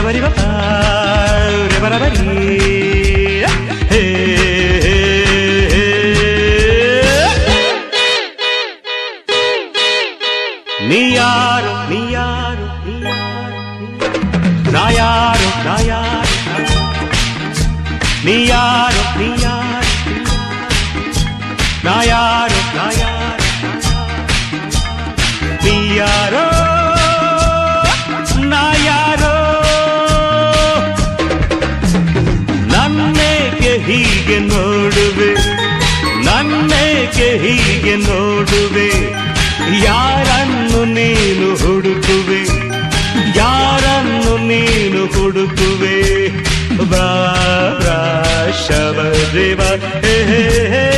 ಬರಿ ಬಾ ರೇ ಬರ ಬರಿ ಹೇ ನೀಯಾರು ನೀಯಾರು ನಾಯಾರು ನಾಯಾರು ನೀಯಾರು ನೀಯಾರು ನಾಯಾರು ನಾಯಾರು ನೀಯಾರೋ ನಾಯಾರೋ ನನ್ನೇಕೆ ಹೀಗೆ ನೋಡುವೆ ನನ್ನೇಕೆ ಹೀಗೆ ನೋಡುವೆ ಯಾರನ್ನು ನೀನು ಹುಡುಕುವೆ ಯಾರನ್ನು ನೀನು ಹುಡುಕುವೆ ಬಾ ಶಬರಿವ ಹೇ